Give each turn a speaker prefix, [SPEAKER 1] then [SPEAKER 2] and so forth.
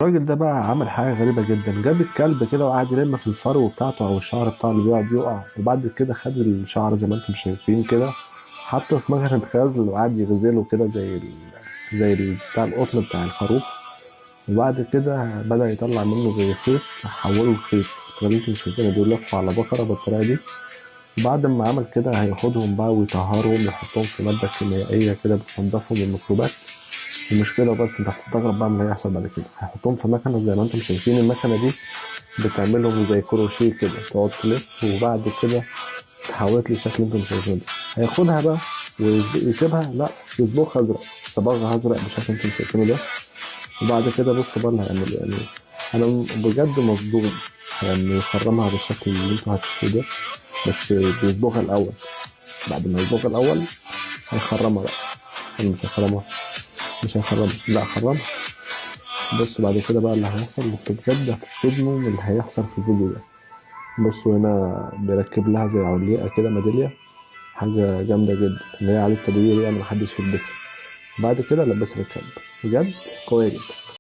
[SPEAKER 1] الراجل ده بقى عمل حاجة غريبة جدا، جاب الكلب كده وقعد يلم في الفرو بتاعته أو الشعر بتاعه اللي بيقعد يقع، وبعد كده خد الشعر زي ما انتم شايفين كده، حطه في مكنة غزل وقعد يغزله كده بتاع القطن بتاع الخروف. وبعد كده بدأ يطلع منه زي خيط، حوله لخيط. اللي انتم شايفينه دول لفوا على بقرة بالطريقة دي. وبعد ما عمل كده هياخدهم بقى ويطهرهم، يحطهم في مادة كيميائية كده بتنضفهم من الميكروبات. المشكلة بس انت هتستغرب بقى من اللي هيحصل بعد كده. هيحطهم في مكنة زي ما انتم شايفين، المكنة دي بتعملهم زي كروشيه كده، تقعد تلف وبعد كده تحولت للشكل اللي انتم شايفينه ده. هياخدها بقى ويسيبها، لا، يصبغها ازرق، صباغها ازرق بالشكل اللي انتم شايفينه ده. وبعد كده بصوا بقى اللي هيعمله يعني. انا بجد مصدوم يعني، يخرمها بالشكل اللي انتوا هتشوفوه ده. بس بيصبغها الاول، بعد ما يصبغها الاول هيخرمها بقى. ولا مش هيخرمها؟ مش هيخرمها، لا خرمها. بصوا بعد كده بقى اللي هيحصل، انتوا بجد هتتصدموا من اللي هيحصل في الفيديو ده. بصوا هنا بيركب لها زي عليقة كده، ميدالية، حاجة جامدة جدا اللي هي على التدوير يعني، محدش يلبسها. بعد كده لبسها الكلب، بجد قوية جدا.